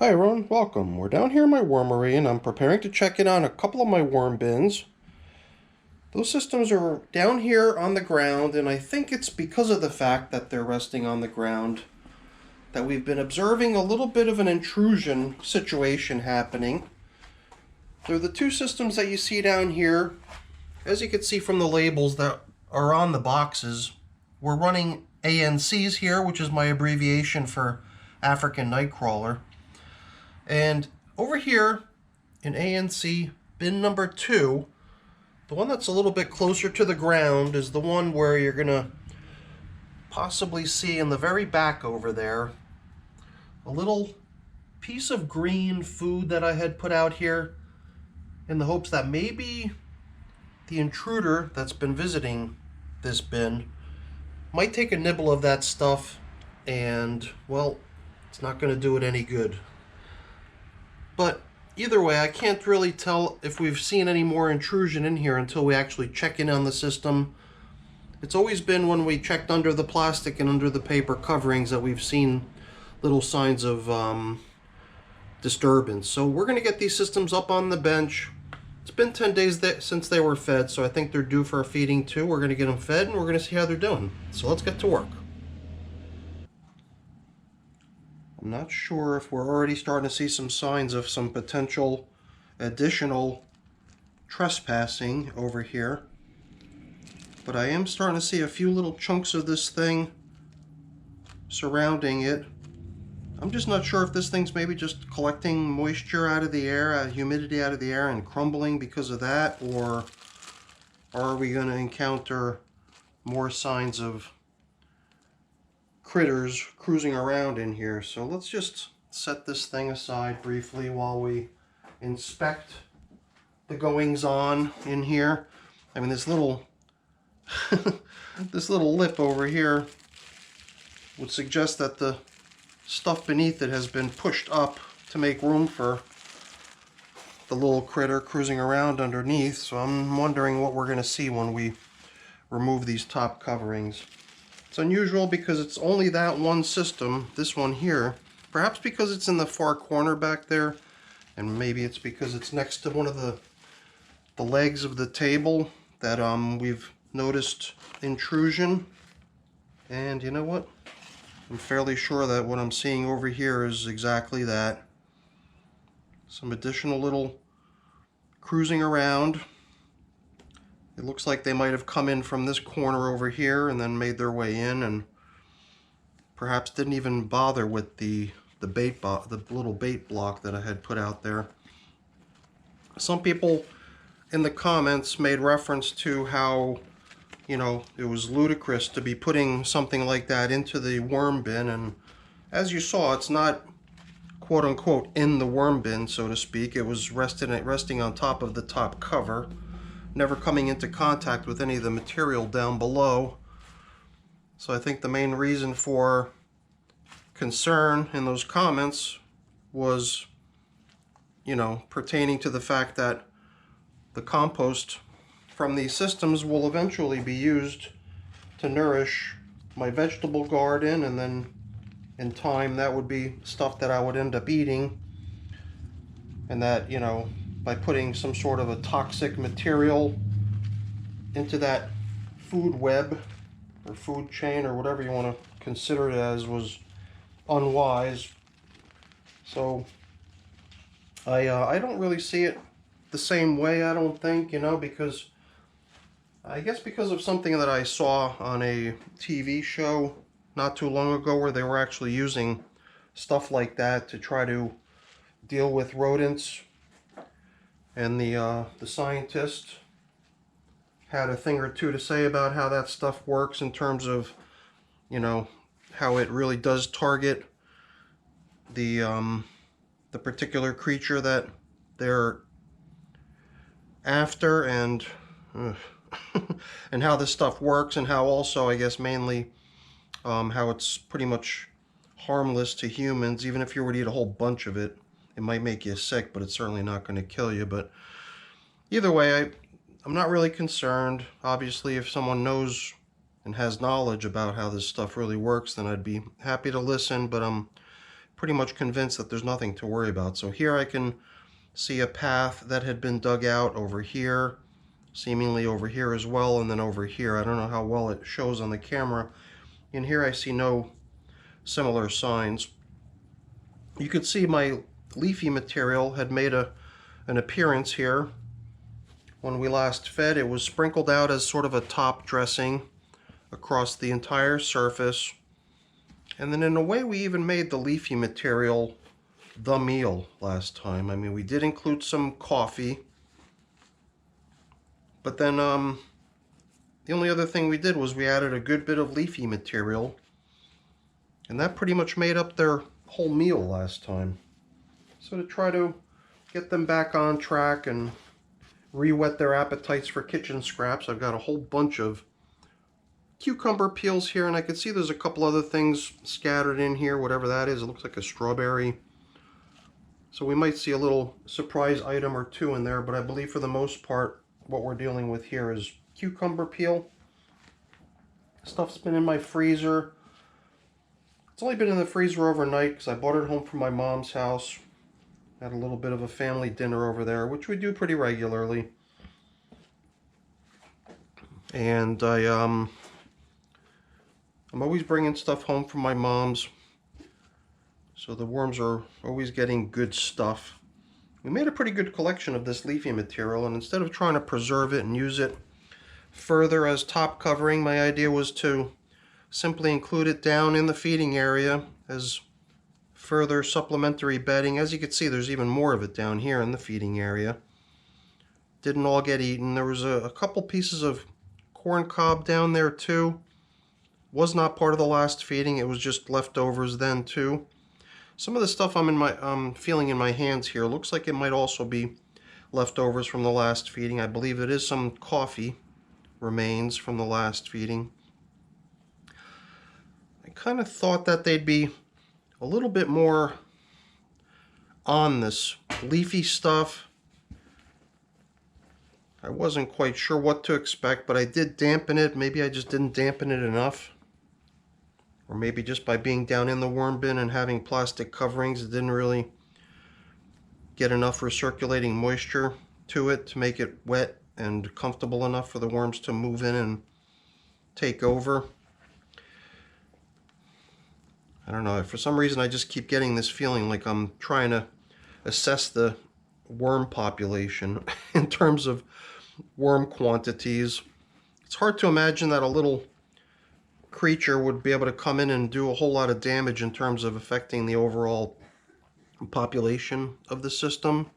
Hi everyone, welcome. We're down here in my wormery and I'm preparing to check in on a couple of my worm bins. Those systems are down here on the ground, and I think it's because of the fact that they're resting on the ground that we've been observing a little bit of an intrusion situation happening. They're the two systems that you see down here. As you can see from the labels that are on the boxes, we're running ANCs here, which is my abbreviation for African nightcrawler. And over here in ANC bin number 2, the one that's a little bit closer to the ground is the one where you're going to possibly see in the very back over there a little piece of green food that I had put out here in the hopes that maybe the intruder that's been visiting this bin might take a nibble of that stuff, and, well, it's not going to do it any good. But either way, I can't really tell if we've seen any more intrusion in here until we actually check in on the system. It's always been when we checked under the plastic and under the paper coverings that we've seen little signs of disturbance. So we're going to get these systems up on the bench. It's been 10 days since they were fed, so I think they're due for a feeding too. We're going to get them fed and we're going to see how they're doing. So let's get to work. I'm not sure if we're already starting to see some signs of some potential additional trespassing over here, but I am starting to see a few little chunks of this thing surrounding it. I'm just not sure if this thing's maybe just collecting moisture out of the air, humidity out of the air, and crumbling because of that, or are we going to encounter more signs of critters cruising around in here. So let's just set this thing aside briefly while we inspect the goings on in here. I mean, this little this little lip over here would suggest that the stuff beneath it has been pushed up to make room for the little critter cruising around underneath. So I'm wondering what we're going to see when we remove these top coverings. It's unusual because it's only that one system, this one here. Perhaps because it's in the far corner back there, and maybe it's because it's next to one of the legs of the table that we've noticed intrusion. And you know what? I'm fairly sure that what I'm seeing over here is exactly that. Some additional little cruising around. It looks like they might have come in from this corner over here and then made their way in, and perhaps didn't even bother with the little bait block that I had put out there. Some people in the comments made reference to how, you know, it was ludicrous to be putting something like that into the worm bin, and as you saw, it's not quote unquote in the worm bin, so to speak. It was resting on top of the top cover, never coming into contact with any of the material down below. So I think the main reason for concern in those comments was, you know, pertaining to the fact that the compost from these systems will eventually be used to nourish my vegetable garden, and then in time that would be stuff that I would end up eating, and that, you know, by putting some sort of a toxic material into that food web or food chain or whatever you want to consider it as was unwise. So I don't really see it the same way, I don't think, you know, because I guess because of something that I saw on a TV show not too long ago where they were actually using stuff like that to try to deal with rodents. And the scientist had a thing or two to say about how that stuff works in terms of, you know, how it really does target the particular creature that they're after, and and how this stuff works, and how also, I guess, mainly how it's pretty much harmless to humans. Even if you were to eat a whole bunch of it, it might make you sick, but it's certainly not going to kill you. But either way, I'm not really concerned. Obviously, if someone knows and has knowledge about how this stuff really works, then I'd be happy to listen, but I'm pretty much convinced that there's nothing to worry about. So here I can see a path that had been dug out over here, seemingly over here as well, and then over here. I don't know how well it shows on the camera. In here I see no similar signs. You could see my leafy material had made an appearance here. When we last fed, it was sprinkled out as sort of a top dressing across the entire surface. And then in a way we even made the leafy material the meal last time. I mean, we did include some coffee, but then the only other thing we did was we added a good bit of leafy material, and that pretty much made up their whole meal last time. So to try to get them back on track and re-whet their appetites for kitchen scraps, I've got a whole bunch of cucumber peels here, and I can see there's a couple other things scattered in here, whatever that is. It looks like a strawberry. So we might see a little surprise item or two in there, but I believe for the most part what we're dealing with here is cucumber peel. Stuff's been in my freezer. It's only been in the freezer overnight because I brought it home from my mom's house. Had a little bit of a family dinner over there, which we do pretty regularly. And I'm always bringing stuff home from my mom's, so the worms are always getting good stuff. We made a pretty good collection of this leafy material, and instead of trying to preserve it and use it further as top covering, my idea was to simply include it down in the feeding area as further supplementary bedding. As you can see, there's even more of it down here in the feeding area. Didn't all get eaten. There was a couple pieces of corn cob down there too. Was not part of the last feeding. It was just leftovers then too. Some of the stuff I'm feeling in my hands here looks like it might also be leftovers from the last feeding. I believe it is some coffee remains from the last feeding. I kind of thought that they'd be a little bit more on this leafy stuff. I wasn't quite sure what to expect, but I did dampen it. Maybe I just didn't dampen it enough. Or maybe just by being down in the worm bin and having plastic coverings, it didn't really get enough recirculating moisture to it to make it wet and comfortable enough for the worms to move in and take over. I don't know, for some reason I just keep getting this feeling like I'm trying to assess the worm population in terms of worm quantities. It's hard to imagine that a little creature would be able to come in and do a whole lot of damage in terms of affecting the overall population of the system.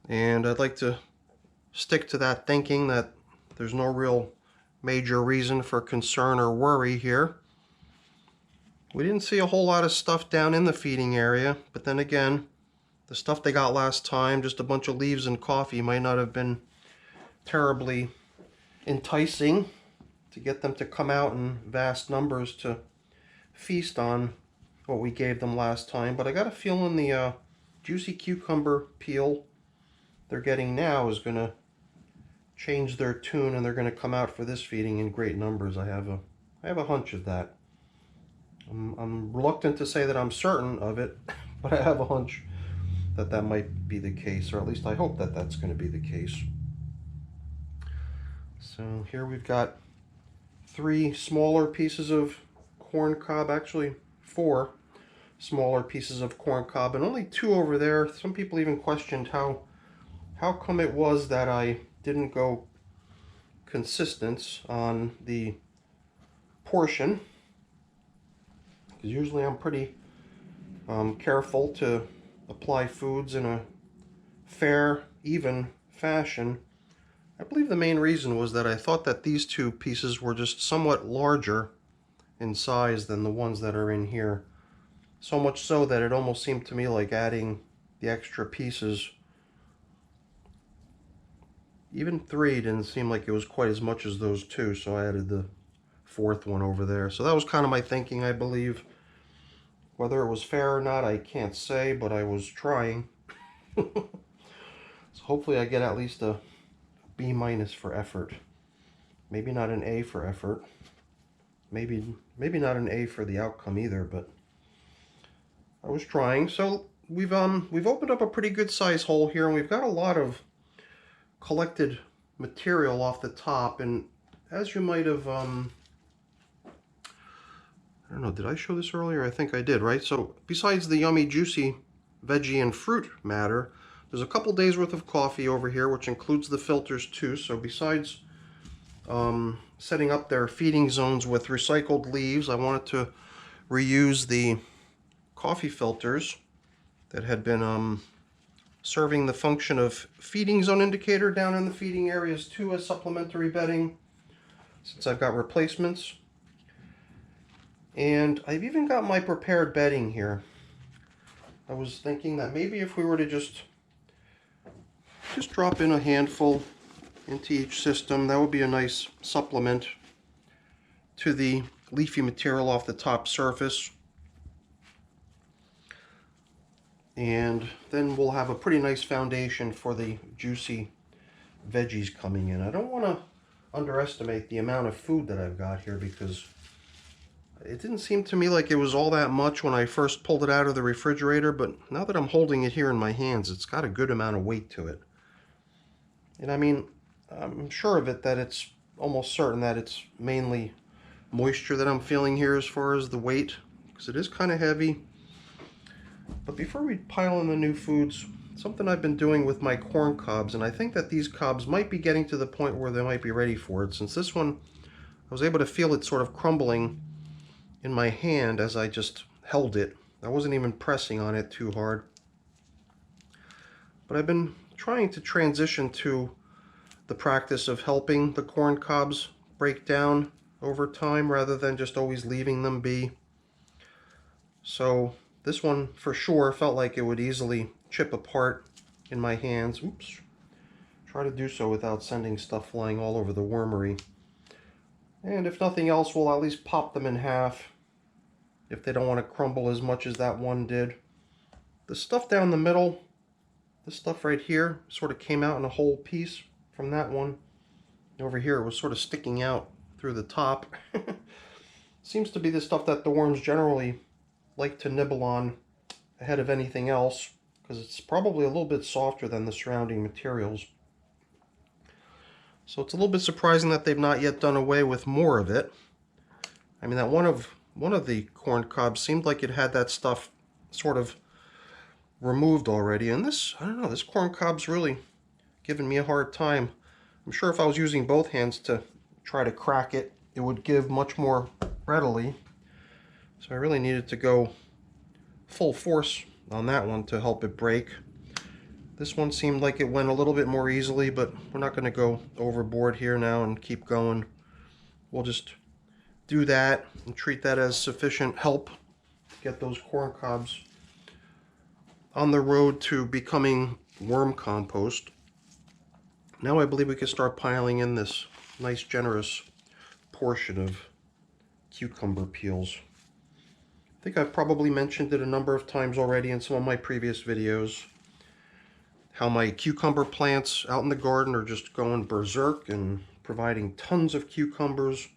And I'd like to stick to that thinking, that there's no real major reason for concern or worry here. We didn't see a whole lot of stuff down in the feeding area, but then again, the stuff they got last time, just a bunch of leaves and coffee, might not have been terribly enticing to get them to come out in vast numbers to feast on what we gave them last time. But I got a feeling the juicy cucumber peel they're getting now is going to change their tune, and they're going to come out for this feeding in great numbers. I have a hunch of that. I'm reluctant to say that I'm certain of it, but I have a hunch that that might be the case, or at least I hope that that's going to be the case. So here we've got 3 smaller pieces of corn cob, actually 4 smaller pieces of corn cob, and only 2 over there. Some people even questioned how come it was that I didn't go consistent on the portion, because usually I'm pretty careful to apply foods in a fair, even fashion. I believe the main reason was that I thought that these 2 pieces were just somewhat larger in size than the ones that are in here. So much so that it almost seemed to me like adding the extra pieces. Even 3 didn't seem like it was quite as much as those 2, so I added the 4th one over there. So that was kind of my thinking, I believe. Whether it was fair or not, I can't say, but I was trying. So hopefully I get at least a B- for effort. Maybe not an A for effort. Maybe not an A for the outcome either, but I was trying. So we've opened up a pretty good size hole here, and we've got a lot of collected material off the top. And as you might have, I don't know, did I show this earlier? I think I did, right? So besides the yummy, juicy veggie and fruit matter, there's a couple days worth of coffee over here, which includes the filters too. So besides setting up their feeding zones with recycled leaves, I wanted to reuse the coffee filters that had been serving the function of feeding zone indicator down in the feeding areas too, as supplementary bedding, since I've got replacements. And I've even got my prepared bedding here. I was thinking that maybe if we were to just drop in a handful into each system, that would be a nice supplement to the leafy material off the top surface. And then we'll have a pretty nice foundation for the juicy veggies coming in. I don't want to underestimate the amount of food that I've got here, because it didn't seem to me like it was all that much when I first pulled it out of the refrigerator, but now that I'm holding it here in my hands, it's got a good amount of weight to it. And I mean, I'm sure of it that it's almost certain that it's mainly moisture that I'm feeling here as far as the weight, because it is kind of heavy. But before we pile in the new foods, something I've been doing with my corn cobs, and I think that these cobs might be getting to the point where they might be ready for it, since this one, I was able to feel it sort of crumbling in my hand as I just held it. I wasn't even pressing on it too hard. But I've been trying to transition to the practice of helping the corn cobs break down over time rather than just always leaving them be. So this one for sure felt like it would easily chip apart in my hands. Oops. Try to do so without sending stuff flying all over the wormery. And if nothing else, we'll at least pop them in half if they don't want to crumble as much as that one did. The stuff down the middle, this stuff right here, sort of came out in a whole piece from that one. Over here it was sort of sticking out through the top. Seems to be the stuff that the worms generally like to nibble on ahead of anything else, because it's probably a little bit softer than the surrounding materials. So it's a little bit surprising that they've not yet done away with more of it. I mean, that one of the corn cobs seemed like it had that stuff sort of removed already, and this, I don't know, this corn cob's really giving me a hard time. I'm sure if I was using both hands to try to crack it, it would give much more readily. So I really needed to go full force on that one to help it break. This one seemed like it went a little bit more easily, but we're not going to go overboard here now and keep going. We'll just do that and treat that as sufficient help to get those corn cobs on the road to becoming worm compost. Now I believe we can start piling in this nice generous portion of cucumber peels. I think I've probably mentioned it a number of times already in some of my previous videos, how my cucumber plants out in the garden are just going berserk and providing tons of cucumbers.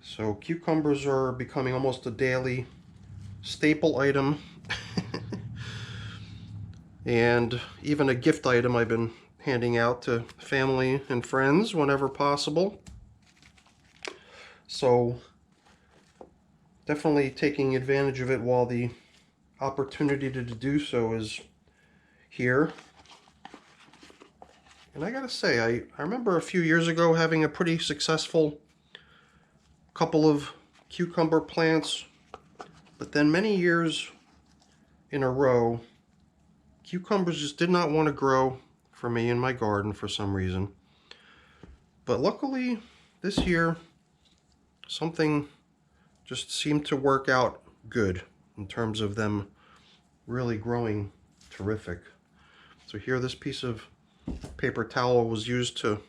So cucumbers are becoming almost a daily staple item and even a gift item I've been handing out to family and friends whenever possible. So definitely taking advantage of it while the opportunity to do so is here. And I gotta say, I remember a few years ago having a pretty successful couple of cucumber plants, but then many years in a row, cucumbers just did not want to grow for me in my garden for some reason. But luckily, this year, something just seemed to work out good in terms of them really growing terrific. So here, this piece of paper towel was used to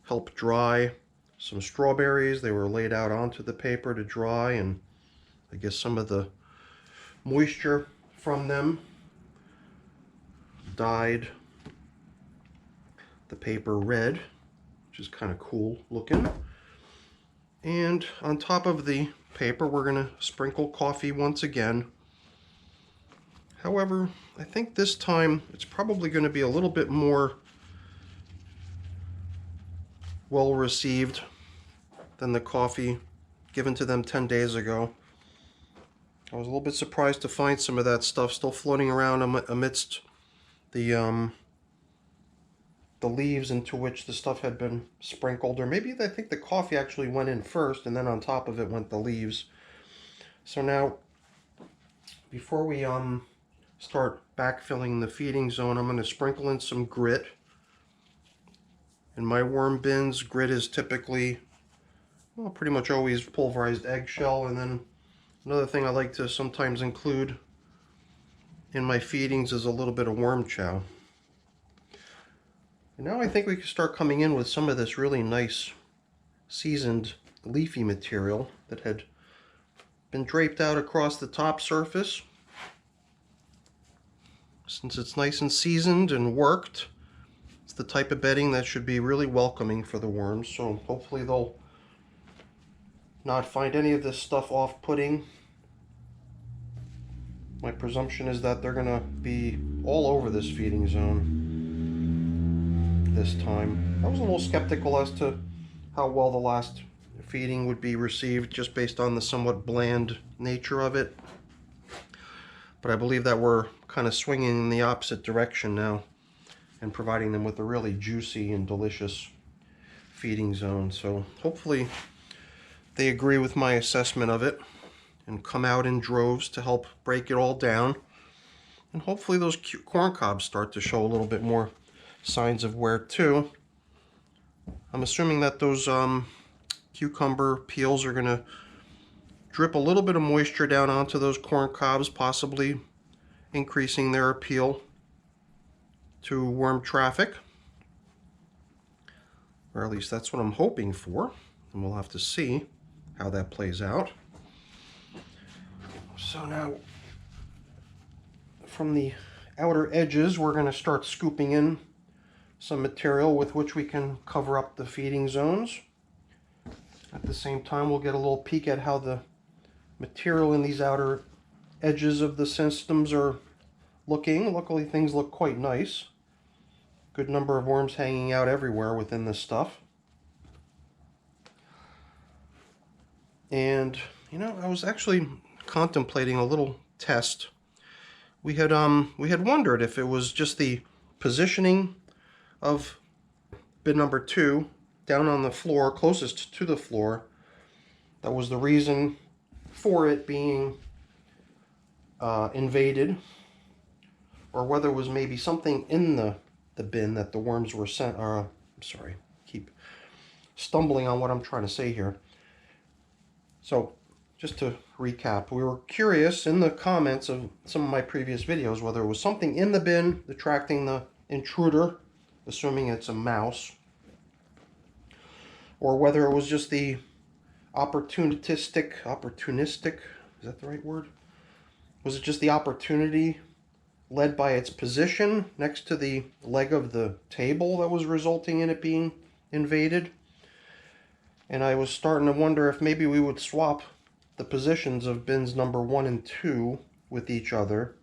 help dry some strawberries. They were laid out onto the paper to dry, and I guess some of the moisture from them dyed the paper red, which is kind of cool looking. And on top of the paper, we're going to sprinkle coffee once again. However, I think this time it's probably going to be a little bit more well received than the coffee given to them 10 days ago. I was a little bit surprised to find some of that stuff still floating around amidst the leaves into which the stuff had been sprinkled, or maybe I think the coffee actually went in first and then on top of it went the leaves. So now, before we start backfilling the feeding zone, I'm going to sprinkle in some grit. In my worm bins, grit is typically, well, pretty much always pulverized eggshell, and then another thing I like to sometimes include in my feedings is a little bit of worm chow. And now I think we can start coming in with some of this really nice seasoned leafy material that had been draped out across the top surface. Since it's nice and seasoned and worked, it's the type of bedding that should be really welcoming for the worms, so hopefully they'll not find any of this stuff off-putting. My presumption is that they're going to be all over this feeding zone this time. I was a little skeptical as to how well the last feeding would be received, just based on the somewhat bland nature of it. But I believe that we're kind of swinging in the opposite direction now and providing them with a really juicy and delicious feeding zone. So hopefully they agree with my assessment of it and come out in droves to help break it all down. And hopefully those corn cobs start to show a little bit more signs of wear too. I'm assuming that those cucumber peels are going to drip a little bit of moisture down onto those corn cobs, possibly increasing their appeal to worm traffic. Or at least that's what I'm hoping for. And we'll have to see how that plays out. So now, from the outer edges, we're going to start scooping in some material with which we can cover up the feeding zones. At the same time, we'll get a little peek at how the material in these outer edges of the systems are looking. Luckily, things look quite nice. Good number of worms hanging out everywhere within this stuff. And, you know, I was actually contemplating a little test. We had wondered if it was just the positioning of bin number 2 down on the floor, closest to the floor, that was the reason for it being invaded, or whether it was maybe something in the bin that the worms were sent. I'm sorry, keep stumbling on what I'm trying to say here. So, just to recap, we were curious in the comments of some of my previous videos whether it was something in the bin attracting the intruder, assuming it's a mouse, or whether it was just the opportunistic, is that the right word? Was it just the opportunity led by its position next to the leg of the table that was resulting in it being invaded? And I was starting to wonder if maybe we would swap the positions of bins number 1 and 2 with each other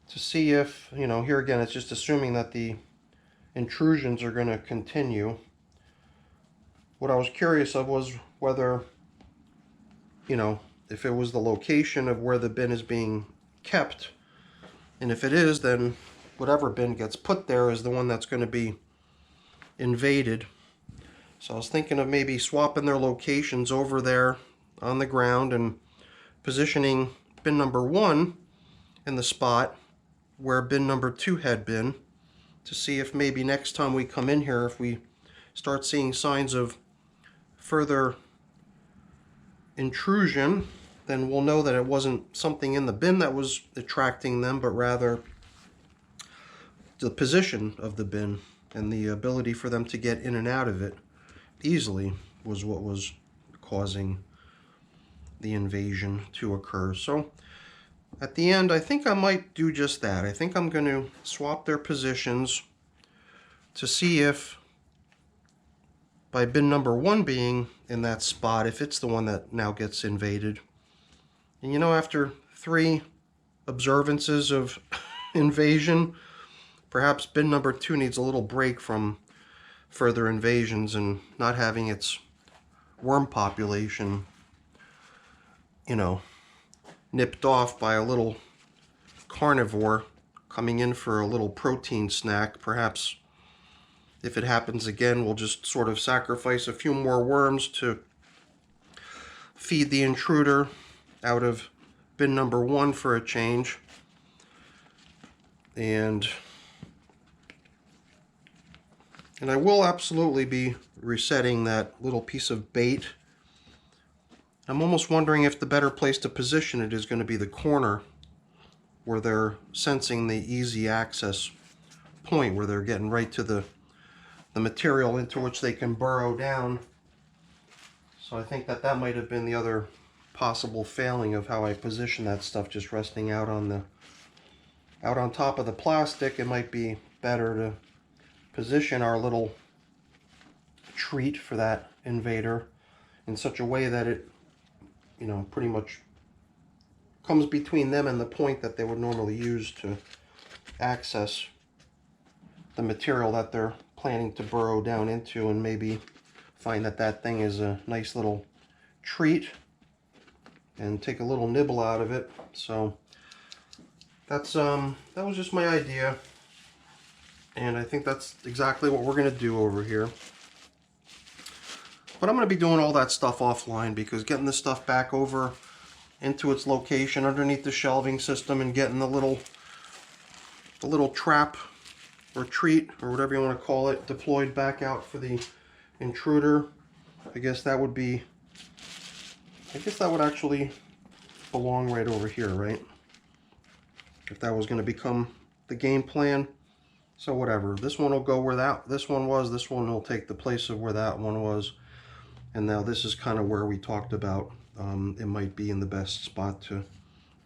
to see if, you know, here again, it's just assuming that the intrusions are going to continue. What I was curious of was whether, you know, if it was the location of where the bin is being kept, and if it is, then whatever bin gets put there is the one that's going to be invaded. So I was thinking of maybe swapping their locations over there on the ground and positioning bin number 1 in the spot where bin number 2 had been, to see if maybe next time we come in here, if we start seeing signs of further intrusion, then we'll know that it wasn't something in the bin that was attracting them, but rather the position of the bin and the ability for them to get in and out of it easily was what was causing the invasion to occur. So at the end, I think I might do just that. I think I'm going to swap their positions to see if, by bin number 1 being in that spot, if it's the one that now gets invaded. And you know, after 3 observances of invasion. Perhaps bin number 2 needs a little break from further invasions and not having its worm population, you know, nipped off by a little carnivore coming in for a little protein snack. Perhaps if it happens again, we'll just sort of sacrifice a few more worms to feed the intruder out of bin number 1 for a change. And I will absolutely be resetting that little piece of bait. I'm almost wondering if the better place to position it is going to be the corner where they're sensing the easy access point, where they're getting right to the material into which they can burrow down. So I think that might have been the other possible failing of how I position that stuff, just resting out on top of the plastic. It might be better to position our little treat for that invader in such a way that it, you know, pretty much comes between them and the point that they would normally use to access the material that they're planning to burrow down into, and maybe find that thing is a nice little treat and take a little nibble out of it. So that's that was just my idea, and I think that's exactly what we're going to do over here. But I'm going to be doing all that stuff offline, because getting this stuff back over into its location underneath the shelving system and getting the little trap or treat or whatever you want to call it deployed back out for the intruder, I guess that would actually belong right over here, right? If that was going to become the game plan. So whatever, this one will go where this one was, this one will take the place of where that one was. And now this is kind of where we talked about it might be in the best spot to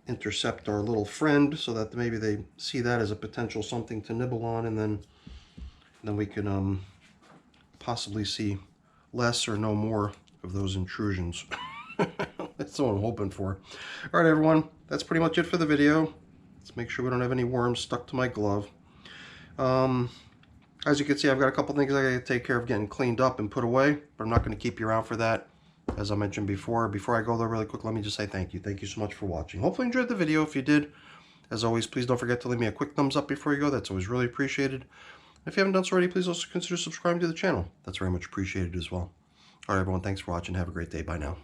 intercept our little friend, so that maybe they see that as a potential something to nibble on, and then we can possibly see less or no more of those intrusions. That's what I'm hoping for. All right, everyone, that's pretty much it for the video. Let's make sure we don't have any worms stuck to my glove. As you can see, I've got a couple things I gotta take care of getting cleaned up and put away, but I'm not going to keep you around for that. As I mentioned before I go there really quick, let me just say thank you. Thank you so much for watching. Hopefully you enjoyed the video. If you did, as always, please don't forget to leave me a quick thumbs up before you go. That's always really appreciated. If you haven't done so already, please also consider subscribing to the channel. That's very much appreciated as well. All right, everyone, thanks for watching. Have a great day. Bye now.